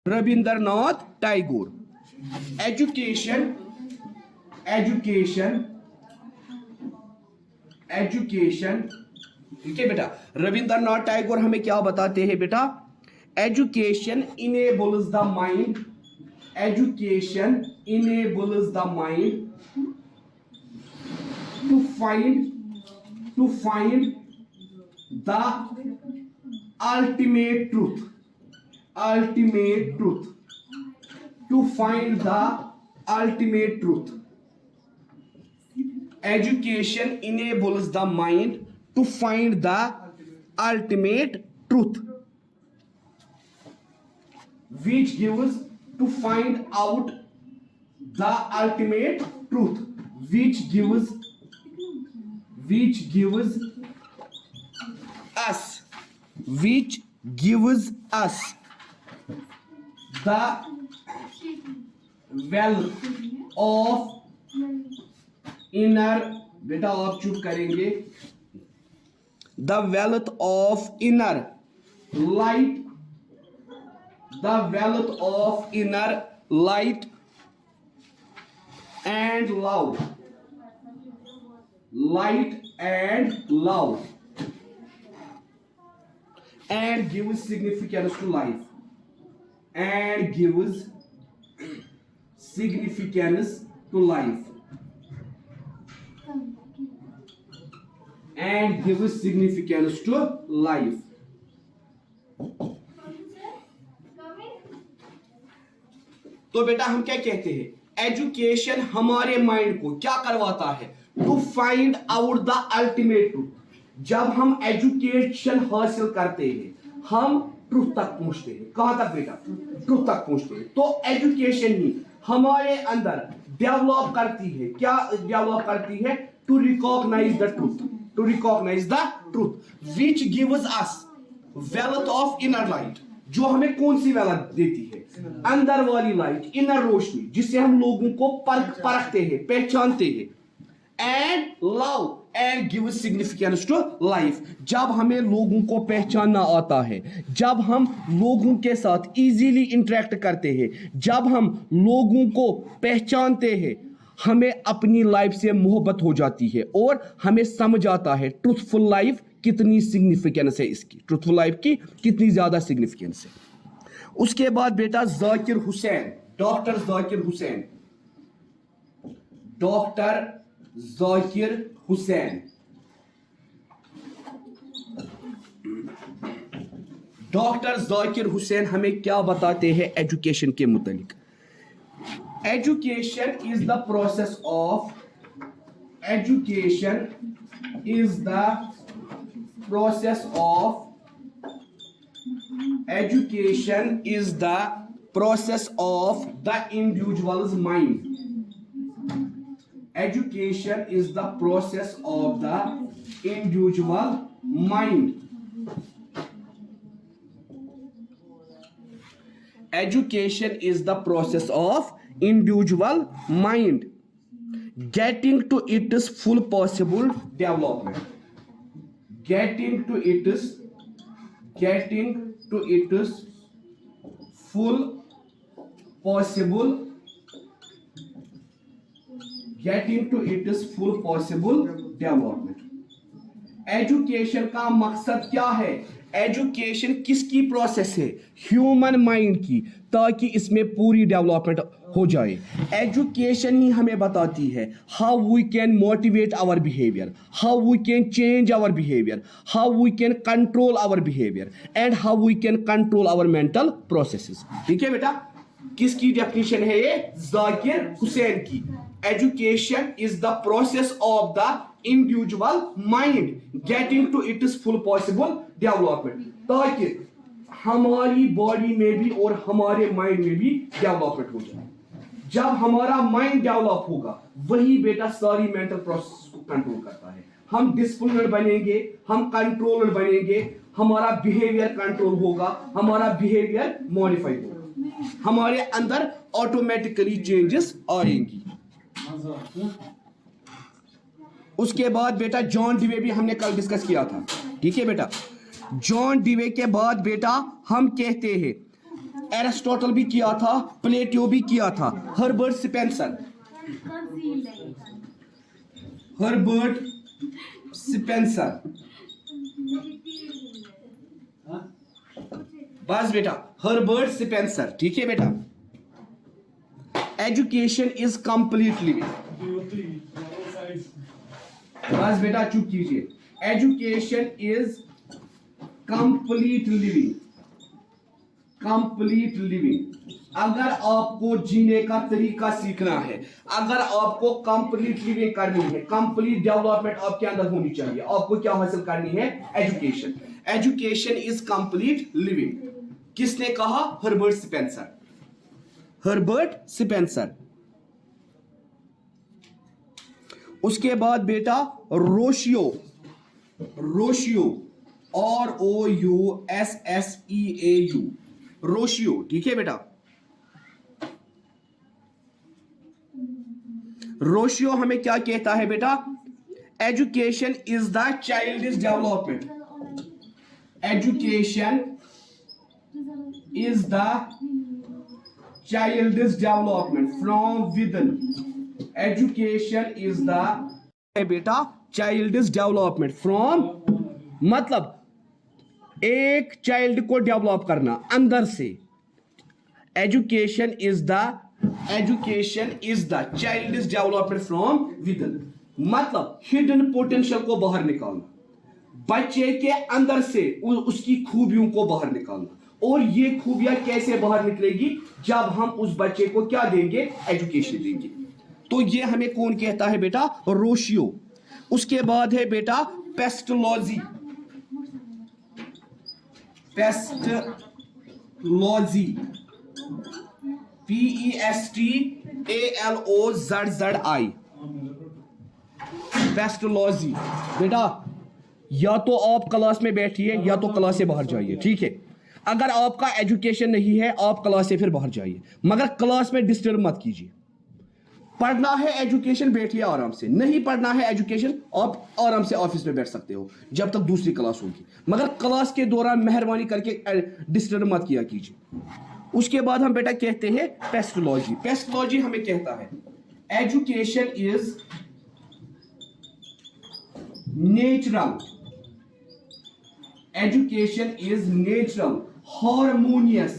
Rabindranath Tagore. Education education education ठीक है बेटा। रविंद्रनाथ टैगोर हमें क्या बताते हैं बेटा? Education enables the mind, education enables the mind to find the ultimate truth, to find the ultimate truth. Education enables the mind to find the ultimate truth, which gives to find out the ultimate truth, which gives us the wealth of inner, बेटा आप चुप करेंगे, the wealth of inner light, the wealth of inner light and love, light and love, and gives significance to life, and gives significance to life, and gives significance to life. तो बेटा हम क्या कहते हैं? एजुकेशन हमारे mind को क्या करवाता है? To find out the ultimate truth. जब हम एजुकेशन हासिल करते हैं हम ट्रूथ तक पहुंचते हैं। कहां तक बेटा? ट्रूथ तक पहुंचते हैं। तो एजुकेशन ही हमारे अंदर डेवलप करती है, क्या डेवलप करती है? To recognise the truth, to recognise the truth which gives us wealth of inner light. जो हमें कौन सी वेल्थ देती है? अंदर वाली लाइट, इनर रोशनी, जिससे हम लोगों को परखते हैं, पहचानते हैं। And love and give significance to life. जब हमें लोगों को पहचानना आता है, जब हम लोगों के साथ इजीली इंटरेक्ट करते हैं, जब हम लोगों को पहचानते हैं, हमें अपनी लाइफ से मोहब्बत हो जाती है और हमें समझ आता है ट्रूथफुल लाइफ कितनी सिग्निफिकेंस है, इसकी ट्रूथफुल लाइफ की कितनी ज्यादा सिग्निफिकेंस है। उसके बाद बेटा Zakir Hussain, doctor Zakir Hussain, doctor Zakir Hussain, doctor Zakir Hussain हमें क्या बताते हैं एजुकेशन के मुतालिक? Education is the process of, education is the process of, education is the process of the individual's mind, education is the process of the individual mind, education is the process of individual mind getting to its full possible development, getting to its full possible, getting to its full possible development। Education का मकसद क्या है? Education किसकी process है? Human mind की, ताकि इसमें पूरी डेवलपमेंट हो जाए। एजुकेशन ही हमें बताती है how we can motivate our behaviour, how we can change our behaviour, how we can control our behaviour and how we can control our mental processes. ठीक है बेटा, किसकी डेफिनेशन है ये? जाकिर हुसैन की। Education is the process of the individual mind getting to its full possible development, ताकि हमारी body में भी और हमारे माइंड में भी डेवलपमेंट हो जाए। जब हमारा माइंड डेवलप होगा वही बेटा सारी मेंटल प्रोसेस को कंट्रोल करता है। हम डिसिप्लिन्ड बनेंगे, हम कंट्रोल्ड बनेंगे, हमारा बिहेवियर कंट्रोल होगा, हमारा बिहेवियर मॉडिफाई होगा, हमारे अंदर ऑटोमेटिकली चेंजेस आएंगी। उसके बाद बेटा जॉन डीवे भी हमने कल डिस्कस किया था। ठीक है बेटा, जॉन डीवे के बाद बेटा हम कहते हैं एरिस्टोटल भी किया था, प्लेटो भी किया था, हर्बर्ट स्पेंसर, हर्बर्ट स्पेंसर, बस बेटा हर्बर्ट स्पेंसर, ठीक है बेटा। एजुकेशन इज कंप्लीट लिविंग, बस बेटा चुप कीजिए। Education is complete living, complete living. अगर आपको जीने का तरीका सीखना है, अगर आपको कंप्लीट लिविंग करनी है, कंप्लीट डेवलपमेंट आपके अंदर होनी चाहिए, आपको क्या हासिल करनी है? Education. Education is complete living. किसने कहा? Herbert Spencer, Herbert Spencer. उसके बाद बेटा रोशियो, रोशियो, ROUSSEAU, रोशियो, ठीक है बेटा। रोशियो हमें क्या कहता है बेटा? Education is the child development, education is the child development from within, education is the बेटा चाइल्ड डेवलपमेंट फ्रॉम, मतलब एक चाइल्ड को डेवलप करना अंदर से। Education is the child development from within, मतलब हिडन पोटेंशियल को बाहर निकालना, बच्चे के अंदर से उसकी खूबियों को बाहर निकालना। और ये खूबियां कैसे बाहर निकलेगी? जब हम उस बच्चे को क्या देंगे? एजुकेशन देंगे। तो ये हमें कौन कहता है बेटा? रोशियो। उसके बाद है बेटा पेस्टोलॉजी, पेस्टोलॉजी, PESTALOZZI, पेस्टोलॉजी। बेटा या तो आप क्लास में बैठिए या तो क्लास से बाहर जाइए, ठीक है। अगर आपका एजुकेशन नहीं है आप क्लास से फिर बाहर जाइए, मगर क्लास में डिस्टर्ब मत कीजिए। पढ़ना है एजुकेशन, बैठिए आराम से। नहीं पढ़ना है एजुकेशन, आप आराम से ऑफिस में बैठ सकते हो जब तक दूसरी क्लास होगी, मगर क्लास के दौरान मेहरबानी करके डिस्टर्ब मत किया कीजिए। उसके बाद हम बेटा कहते हैं पेस्टोलॉजी। पेस्टोलॉजी हमें कहता है education is natural, education is natural, harmonious,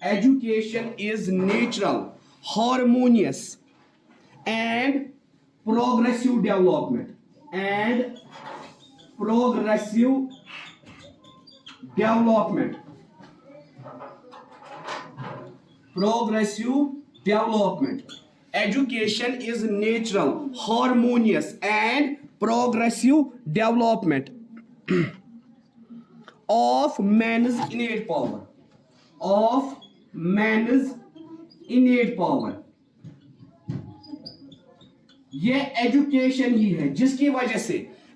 education is natural, harmonious and progressive development, and progressive development, progressive development. Education is natural, harmonious and progressive development of man's innate power, of man's innate power। ये education ही है जिसकी वजह से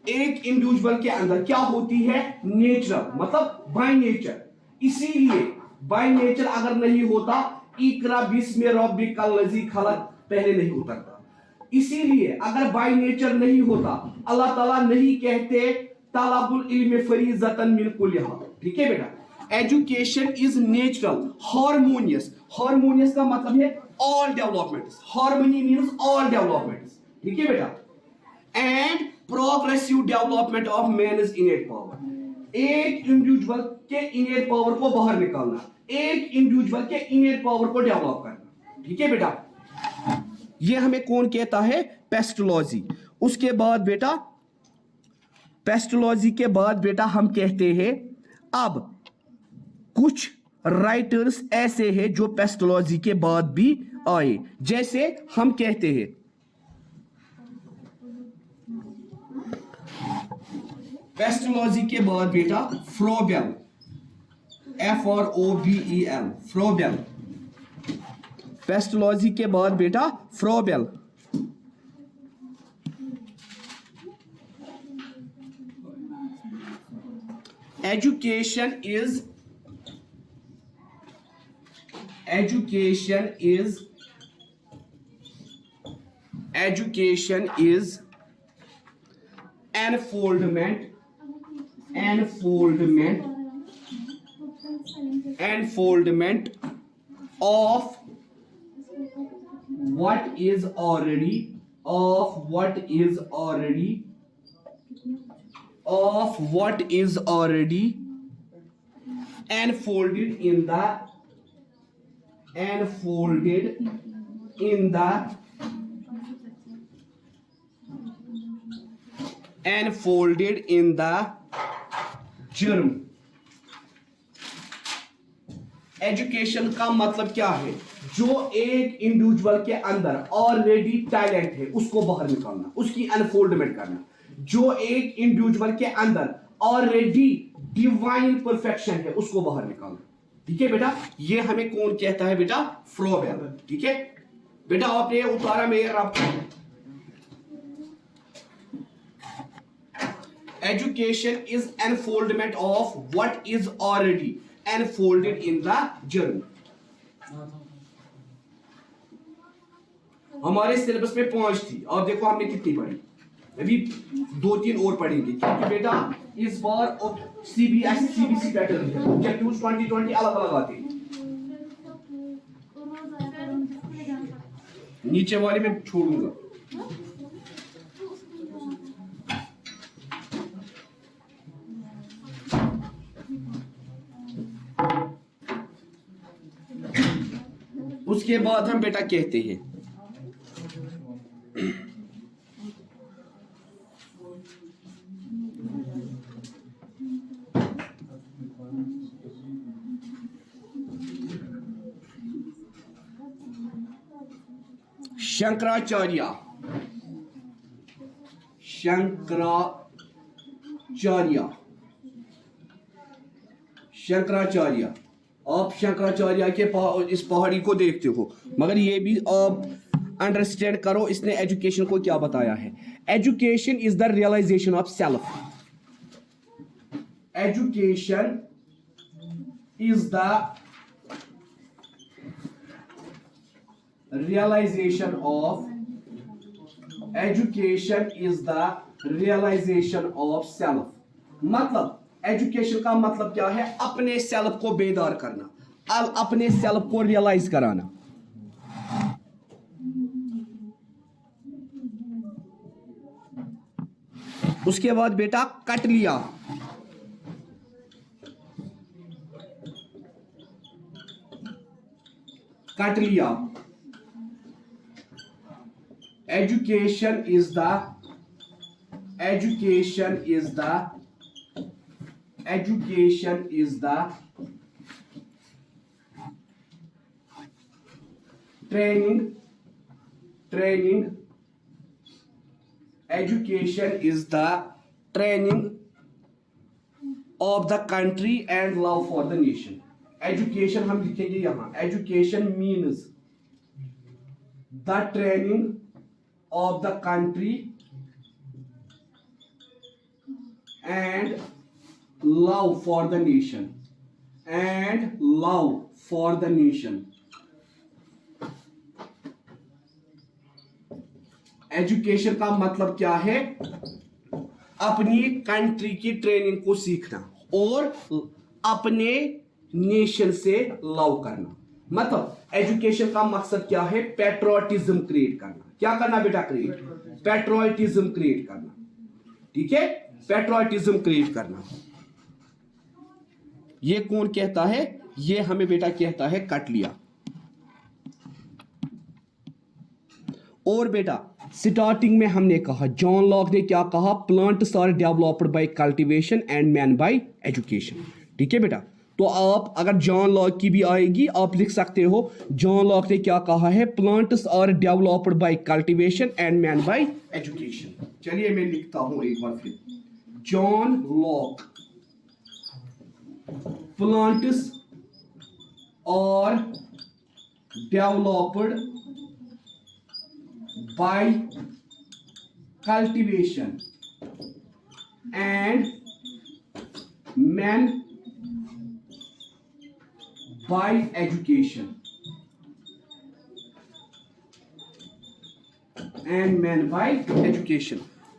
एक individual के अंदर क्या होती है? नेचुरल, मतलब बाय नेचर। इसीलिए बाय नेचर अगर नहीं होता, इकरा बिस्मि रब्बिकल लज़ी खलक पहले नहीं उतरता। इसीलिए अगर बाय नेचर नहीं होता, अल्लाह ताला नहीं कहते तलबुल इल्म फरीज़तन मिन कुल्लिहा, ठीक है बेटा। Education is natural, harmonious. Harmonious का मतलब है all development, harmony means all development, ठीक है बेटा। And progressive development of man's innate power. एक इंडिविजुअल के इनेट पावर को बाहर निकालना, एक इंडिविजुअल के इनेट पावर को डेवलप करना, ठीक है बेटा। ये हमें कौन कहता है? पेस्टोलॉजी। उसके बाद बेटा पेस्टोलॉजी के बाद बेटा हम कहते हैं, अब कुछ राइटर्स ऐसे हैं जो पेस्टोलॉजी के बाद भी आए, जैसे हम कहते हैं पेस्टोलॉजी के बाद बेटा फ्रोबेल, FROBEL, फ्रोबेल। पेस्टोलॉजी के बाद बेटा Froebel. Education is enfoldment Enfoldment of what is already enfolded in the जुर्म। एजुकेशन का मतलब क्या है? जो एक इंडिविजुअल के अंदर ऑलरेडी टैलेंट है उसको बाहर निकालना, उसकी अनफोल्डमेंट करना। जो एक इंडिविजुअल के अंदर ऑलरेडी डिवाइन परफेक्शन है उसको बाहर निकालना। ठीक है बेटा, ये हमें कौन कहता है बेटा? फ्रॉबेल। ठीक है बेटा, आपने उतारा मेरा रब। Education is enfoldment of what is already enfolded in the germ। हमारे सिलेबस में 5 थी, आप देखो हमने कितनी पढ़ी। अभी 2-3 और पढ़ेंगे क्योंकि बेटा इस बार सीबीएसई पैटर्न है, ऑब्जेक्टिव्स 2020 अलग अलग आते हैं। नीचे वाले में छोड़ूंगा। उसके बाद हम बेटा कहते हैं शंकराचार्य। आप शंकराचार्य के इस पहाड़ी को देखते हो, मगर ये भी आप अंडरस्टैंड करो इसने एजुकेशन को क्या बताया है। Education is the realisation of self. Education is the realisation of self. मतलब एजुकेशन का मतलब क्या है? अपने सेल्फ को बेदार करना, अपने सेल्फ को रियलाइज कराना। उसके बाद बेटा कट लिया। Education is the training. Education is the training of the country and love for the nation. Education हम लिखेंगे यहाँ। Education means the training of the country and love for the nation। Education का मतलब क्या है? अपनी country की training को सीखना और अपने नेशन से लव करना। मतलब एजुकेशन का मकसद क्या है? पैट्रियोटिज्म क्रिएट करना। क्या करना बेटा? पैट्रियोटिज्म क्रिएट करना। ठीक है, पैट्रियोटिज्म क्रिएट करना। ये कौन कहता है? ये हमें बेटा कहता है कट लिया। और बेटा स्टार्टिंग में हमने कहा, जॉन लॉक ने क्या कहा? Plants are developed by cultivation and man by education. ठीक है बेटा, तो आप अगर जॉन लॉक की भी आएगी आप लिख सकते हो, जॉन लॉक ने क्या कहा है? Plants are developed by cultivation and man by education. चलिए मैं लिखता हूं एक बार फिर। John Locke, plants are developed by cultivation and man by education।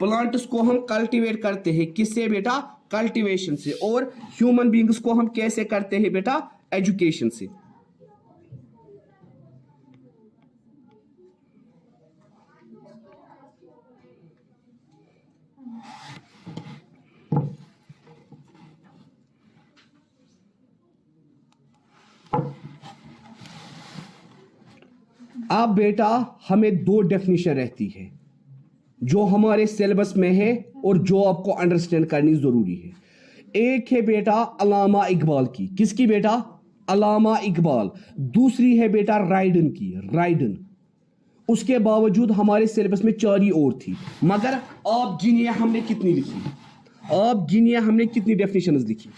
Plants को हम कल्टीवेट करते हैं किससे बेटा? कल्टीवेशन से। और ह्यूमन बींग्स को हम कैसे करते हैं बेटा? एजुकेशन से। अब बेटा हमें दो डेफिनेशन रहती है जो हमारे सिलेबस में है और जो आपको अंडरस्टैंड करनी जरूरी है। एक है बेटा अल्लामा इकबाल की, किसकी बेटा? अल्लामा इकबाल। दूसरी है बेटा राइडन की, राइडन। उसके बावजूद हमारे सिलेबस में 4 ही और थी, मगर आप गिनिए हमने कितनी लिखी, आप गिनिए हमने कितनी डेफिनेशंस लिखी।